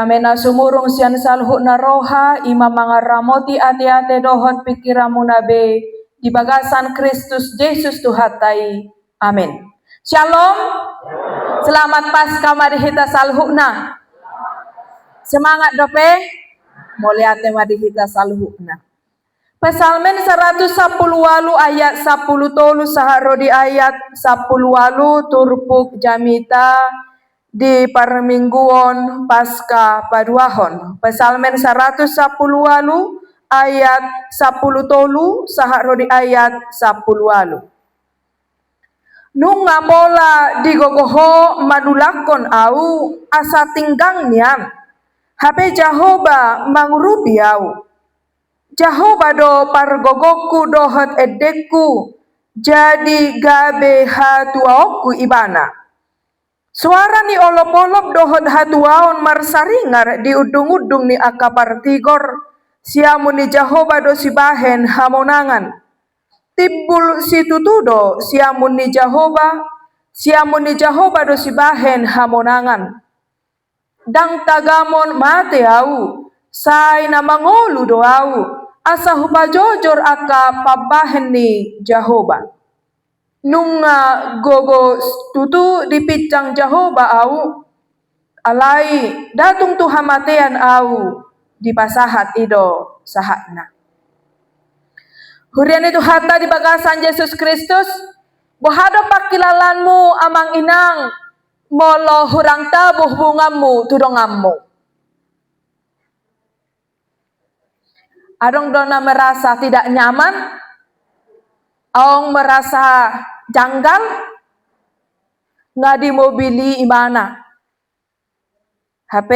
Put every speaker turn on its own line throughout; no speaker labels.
Damena sumurung sian salhu na roha ima mangaramoti ate-ate dohon pikiramu nabe di bagasan Kristus Yesus Tuhatai. Amin. Shalom. Selamat Paskah mari kita salhukna. Semangat dope. Moliate mari kita salhukna. Pesalmen 110 ayat 10 tolu saharo di ayat 10 turpuk jamita di parmingguon Paskah paduahon. Pesalmen 110 ayat 10 tolu saharo di ayat 10 Nunga bola digogoho madulakon au asa tinggang nian. Habe Jahoba mangurupi au. Jahoba do pargogoku dohot edekku. Jadi gabe hatuaoku ibana. Suara ni olop-olop dohot hatuaon marsaringar di udung-udung ni akapartigor. Siamu ni Jahoba do sibahen hamonangan. Timbul situtudo siamun ni Jahoba do sibahen hamonangan. Dang tagamon mate au, say na mangolu do au, asa hupajojor aka pabahen ni Jahoba. Nunga gogo tutu dipicang Jahoba au, alai datung tuhamatean au, dipasahat ido sahatna. Hurian itu hatta di bagasan Yesus Kristus, bohado pakilalanmu amang inang, molo hurang tabuh bungamu tudongammu. Adong dona merasa tidak nyaman, aong merasa janggal, ngadi mobili imana. HP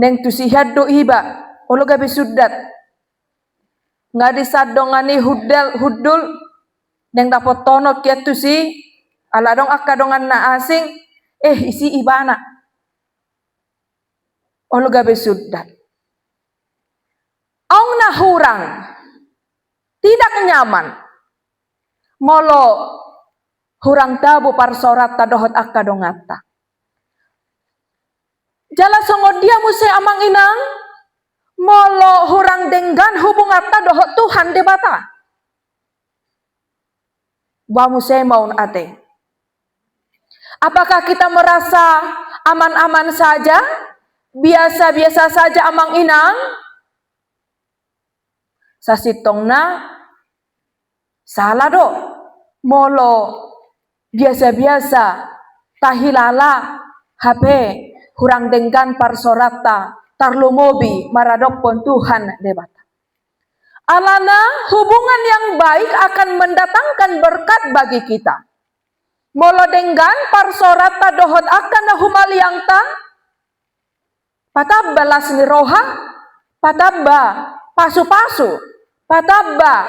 neng tusihat do iba, olo gabi sudat. Nga disadongani hudul neng dapat tonok ya tu si aladong akadongan na asing isi ibana oluga besudat ong na hurang tidak nyaman molo hurang tabu parsorat tadohot akadongata jala songod dia muse amang inang molo hurang denggan hubungata dohot Tuhan debata. Bamu semaun ate. Apakah kita merasa aman-aman saja? Biasa-biasa saja amang inang? Sasitongna salah do. Molo biasa-biasa tahilala HP hurang denggan parsorata tarlumobi maradokpon Tuhan debata. Alana hubungan yang baik akan mendatangkan berkat bagi kita. Molo denggan parsorata dohot akan humaliangta. Patabba lasni roha, patabba pasu-pasu, patabba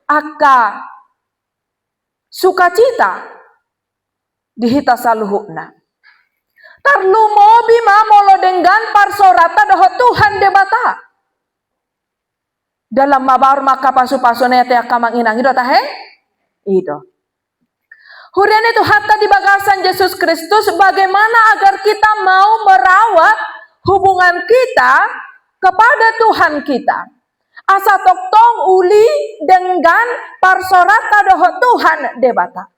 akka sukacita dihita saluhukna. Tarlu mobi molo denggan parsorata dohot Tuhan debata. Dalam mabar maka pasu-pasu nete akamang inang ido tahe? Ido. Hurian itu hatta di bagasan Yesus Kristus bagaimana agar kita mau merawat hubungan kita kepada Tuhan kita. Asa toktong uli denggan parsorata dohot Tuhan debata.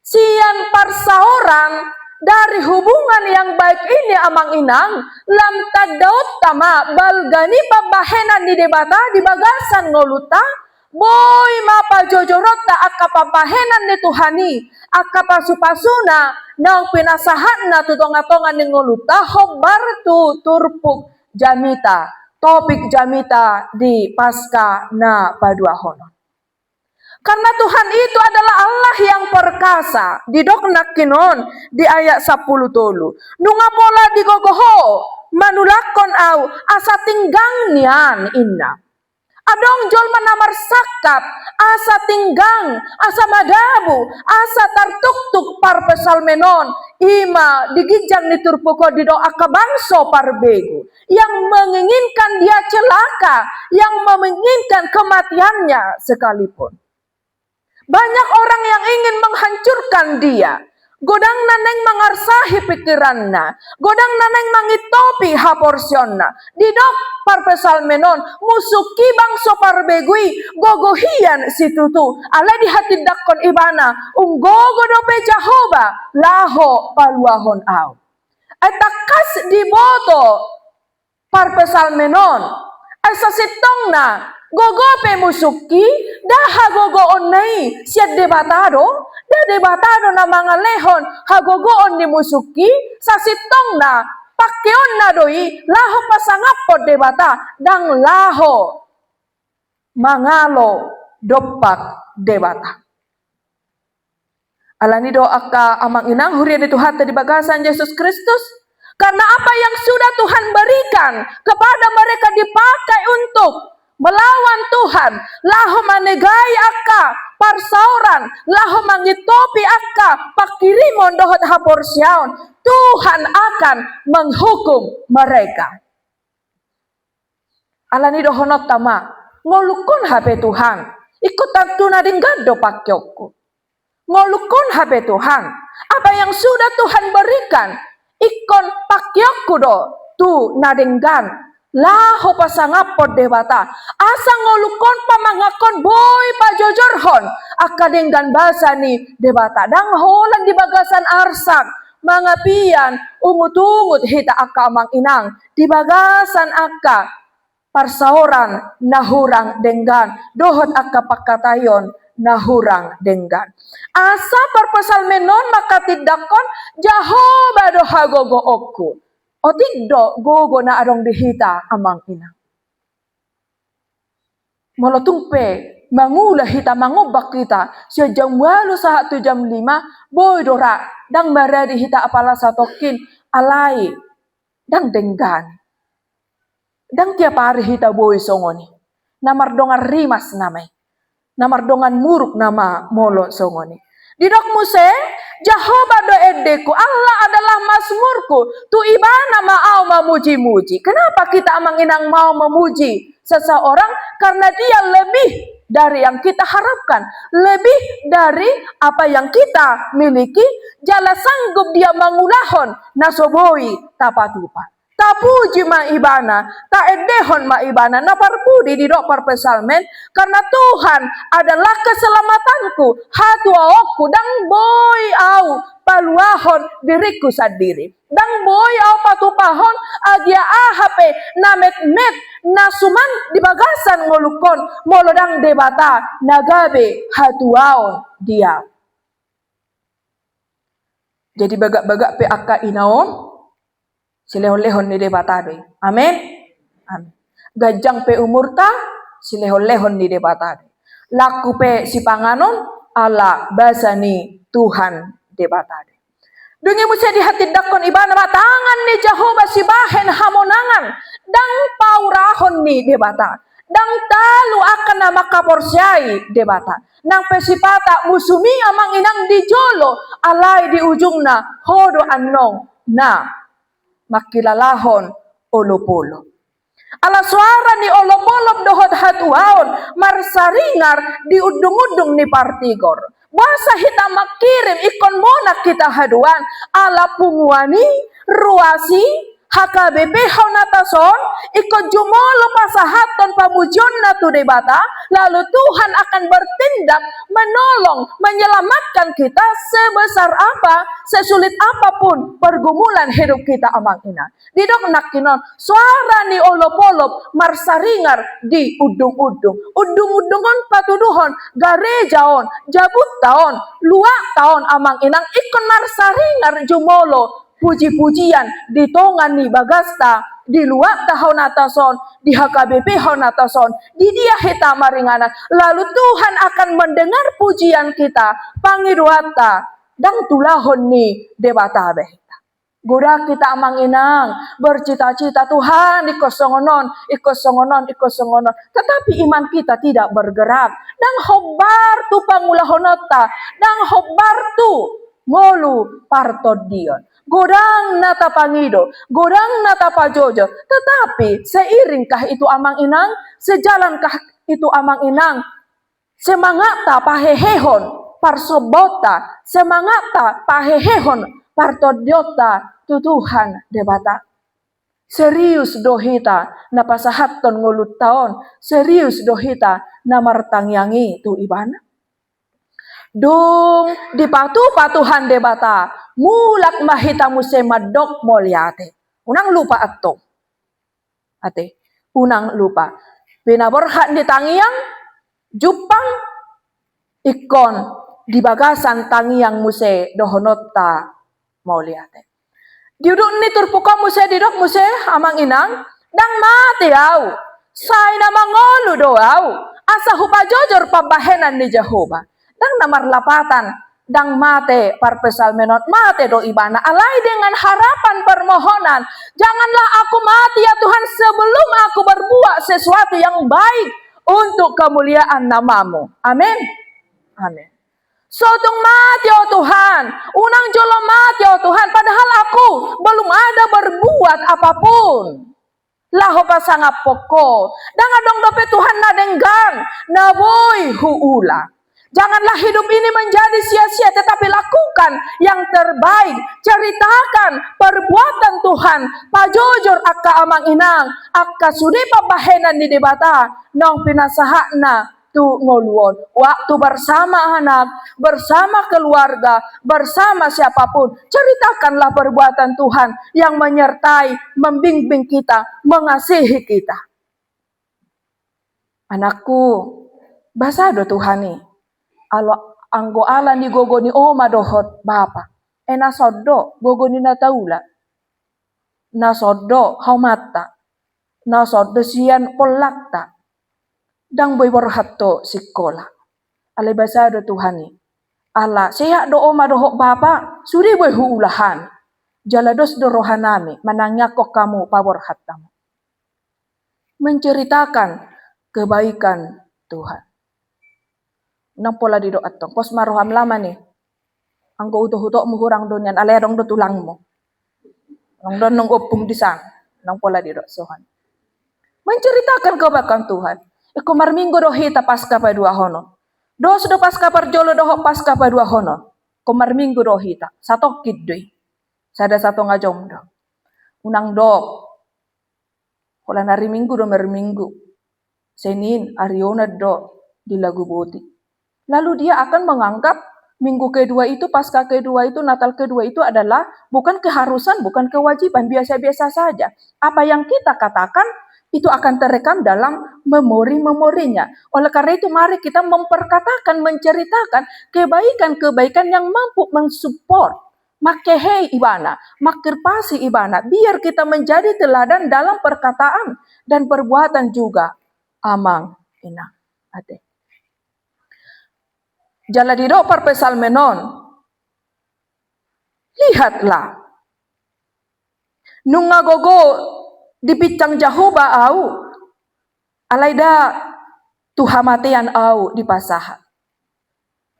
Sian parsaorang dari hubungan yang baik ini amang inang lam tadaut tama balgani pabahenan di debata di bagasan ngoluta boy mapa jojorota akka pabahenan ni Tuhani akka pasu-pasuna nang pinasahatna tutonga-tonga ni ngoluta hobar tu turpuk jamita topik jamita di Paskah na paduahon. Karena Tuhan itu adalah Allah yang perkasa. Didoknak kinon di ayat 10 tolu. Nunga pola digogoho manulakon au asa tinggang nian inna. Adong jol manamar sakap asa tinggang asa madabu asa tartuk-tuk par pesalmenon ima digijang ni turpuko dido akabangso parbegu yang menginginkan dia celaka yang menginginkan kematiannya sekalipun. Banyak orang yang ingin menghancurkan dia. Godang naneng mangarsahi pikiranna. Godang naneng mangitopi haporsionna. Didok parpesal menon. Musuki bangso parbegui. Gogohian situtu. Ala di hati dakon ibana. Unggogo dope Jahoba. Laho paluahon au. Etakas diboto parpesal menon. Asa sitong na. Gogope musuki, daha gogoon nai siya debatado, da debatado na mga lehon, hagogoon ni musuki, sa sitong na, pakyon na doi, laho pasangapod debata, dang laho, mangalo, dopak debata. Alani doa ka amang inang, hurian itu hati di bagasan Yesus Kristus, karena apa yang sudah Tuhan berikan kepada mereka dipakai untuk melawan Tuhan, laho manegai aka parsauran, laho mangitopi aka pakirimon dohot haporsiaon, Tuhan akan menghukum mereka. Alani dohonot tama, ngolukon habe Tuhan, ikut tantu nading gado pakyokku. Ngolukon habe Tuhan, apa yang sudah Tuhan berikan, ikon pakyokku do, tu nadinggan. Laho pasangapod debata. Asa ngolukon pamangakon boy pajojorhon. Akadenggan basa ni debata. Dang holan di bagasan arsak. Mga piyan ungut-ungut hita aka amang inang. Di bagasan aka parsaoran nahurang denggan. Dohot aka pakatayon nahurang denggan. Asa parpasal menon makatidakon Jahoba dohagogo oku. O tigdo gogo na arong dihita amang ina. Molotungpe mangula hita mangubak kita siya jam 8 sa 1 jam 5 boy dora dang maradi hita apala sa tokin alay dang denggan. Dang tiap hari hita boy songoni. Namardongan rimas namay. Namardongan muruk nama molo songoni. Didok muse, Jahoba do edeku, Allah adalah masmurku. Tu ibana mau memuji-muji. Kenapa kita amang inang mau memuji seseorang? Karena dia lebih dari yang kita harapkan. Lebih dari apa yang kita miliki. Jala sanggup dia mengulahon nasoboi tapatupa. Tapuji ma ibana, ta edehon ma ibana, naparpudi di dok parpesalmen, karena Tuhan adalah keselamatanku, hatu aku, dang boy au paluahon diriku sendiri, dang boy au patupahon agia ahape namet met nasuman di bagasan ngolukon, molodang debata nagabe hatuaon dia. Jadi bagak-bagak pe akka inaon. Silehon-lehon ni debatado. Amin. Amin. Gajang pe umurta, silehon-lehon ni debatado. Laku pe si panganon, ala basa ni Tuhan debatado. Dungi musia di hati dakon ibana matangan ni Jahoba si bahen hamonangan. Dang paurahon ni debata. Dang talu akan nama kaporsiai debata. Nang pesipata musumi amang inang di jolo. Alay di ujungna hodo anong na makilalahon olopolo. Ala suara ni olopolop dohot hatuaon marsaringar di udung-udung ni partigor. Basa hita makirim ikon monak kita haduan ala punguani ruasi HKBP haunatason ikut jumolo pasahaton pamujon na tu debata, lalu Tuhan akan bertindak menolong menyelamatkan kita sebesar apa, sesulit apapun pergumulan hidup kita amang ina. Didok nakinon suara ni olop-olop marsaringar di udung-udung, udung-udungon patuduhon garejaon jabut taon luak taon amang inang ikon marsaringar jumolo puji-pujian di tongan ni bagasta di luar tahun atason di HKBP honatason di dia hita maringanan, lalu Tuhan akan mendengar pujian kita pangiruata dang tulahon ni debata behita. Goda kita amang inang bercita-cita Tuhan ikosongonon, tetapi iman kita tidak bergerak. Dang hobar tu pangulahonota, dang hobar tu ngolu partodion. Godang nata pangido, godang nata pajojo. Tetapi seiringkah itu amang inang, sejalankah itu amang inang, semangat ta pahehehon parsobota, semangata, pahehehon, partodiota, tutuhan debata. Serius dohita na pasahaton ngulut taon, serius dohita na martangyangi tu ibana. Dung dipatu-patuhan debata, mulak mahita muse madok molyate. Unang lupa ato. Ate, unang lupa. Pinaborhat di tangyang, jupang, ikon, di bagasan tangyang muse dohonota molyate. Diuduk ni turpuka muse didok muse amang inang, dang mati au. Say na mangolu do au. Asa hupajojor pabahenan ni Jehovah. Dang namarlapatan, dang mate parpesal menot mate do ibana. Alai dengan harapan permohonan. Janganlah aku mati ya Tuhan sebelum aku berbuat sesuatu yang baik untuk kemuliaan namamu. Amin. Amin. Sotong mati oh Tuhan, unang jolo mati oh Tuhan, padahal aku belum ada berbuat apapun. Laho pasangap poko, dangan dong dope Tuhan nadenggang, naboy huula. Janganlah hidup ini menjadi sia-sia, tetapi lakukan yang terbaik. Ceritakan perbuatan Tuhan, pajujur akka amang inang, akka sudi pabahenan di debata, nong pinasahakna tu ngoluon. Waktu bersama anak, bersama keluarga, bersama siapapun, ceritakanlah perbuatan Tuhan yang menyertai, membimbing kita, mengasihi kita. Anakku, basado Tuhan nih. Alo anggo ala ni gogo ni oma dohot bapa. Nasodo gogo ni nataula. Nasodo haumata. Nasodo sian polakta. Dang boy borhatto sikola. Alay basado Tuhan ni. Ala seha do oma dohot bapa. Suri boy huulahan. Jalados do rohanami. Manangnya kok kamu paborhatamu. Menceritakan kebaikan Tuhan. Nang pola di doa tong pos maroham lama nih. Anggo utuh-utuh muhurang donian alay dong do tulang mo. Nang don nong opung disang. Nang pola di doa sohan. Menceritakan kebaikan Tuhan. Iko marminggo dohita pasca pa dua hono. Dos do pasca parjolo doho pasca pa dua hono. Komarminggo dohita. Satu kiddoy. Sada satu ngajom do. Unang do. Kola nari minggu do merminggu. Senin Ariona do di Lagu Boti. Lalu dia akan menganggap minggu kedua itu, pasca kedua itu, Natal kedua itu adalah bukan keharusan, bukan kewajiban, biasa-biasa saja. Apa yang kita katakan itu akan terekam dalam memori-memorinya. Oleh karena itu mari kita memperkatakan, menceritakan kebaikan-kebaikan yang mampu mensupport, makehei ibana, makirpasi ibana, biar kita menjadi teladan dalam perkataan dan perbuatan juga. Amang ina ate. Jala di do parpesal menon. Lihatlah. Nung ngagogo di pitang Jahoba au. Alayda tuhamatian au di pasaha.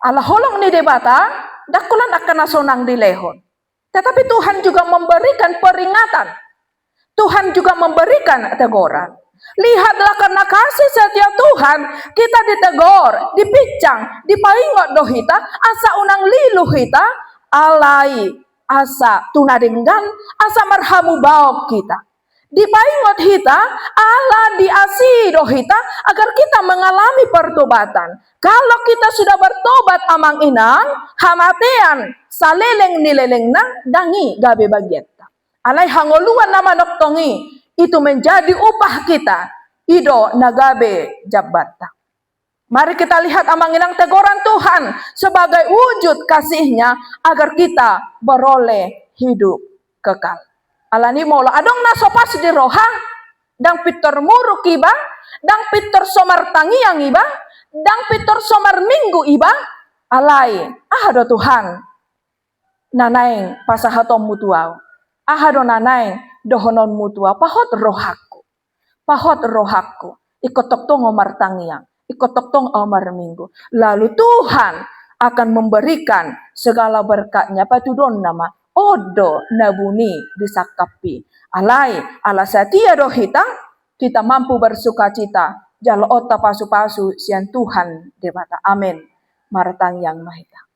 Ala holong ni debata, dakulan akan nasonang di lehon. Tetapi Tuhan juga memberikan peringatan. Tuhan juga memberikan teguran. Lihatlah karena kasih setia Tuhan, kita ditegor, dipicang, dipaingot dohita, asa unang lilu hita, alai, asa tunadenggan, asa marhamu baok kita. Dipaingot hita, ala diasi dohita, agar kita mengalami pertobatan. Kalau kita sudah bertobat amang inang, hamatean, saleleng nileleng na, dangi gabe bagieta. Alay hangoluan nama noktongi, itu menjadi upah kita. Ido nagabe jabata. Mari kita lihat amang inang teguran Tuhan sebagai wujud kasihnya agar kita beroleh hidup kekal. Alani mola adong nasopas di roha, dang pitor muruk iba, dang pitor somar tangiang iba, dang pitor somar minggu iba, alay, do Tuhan, nanaing pasahatom mutuaw, do nanaing dohonon mutua, pahot rohaku, ikotok tong omar tangiang, ikotok tong omar minggu. Lalu Tuhan akan memberikan segala berkatnya, patudon nama, odo nabuni disakapi. Alai, ala setia dohita, kita mampu bersuka cita, jalo ota pasu-pasu sian Tuhan debata. Amin. Maratang yang mahita.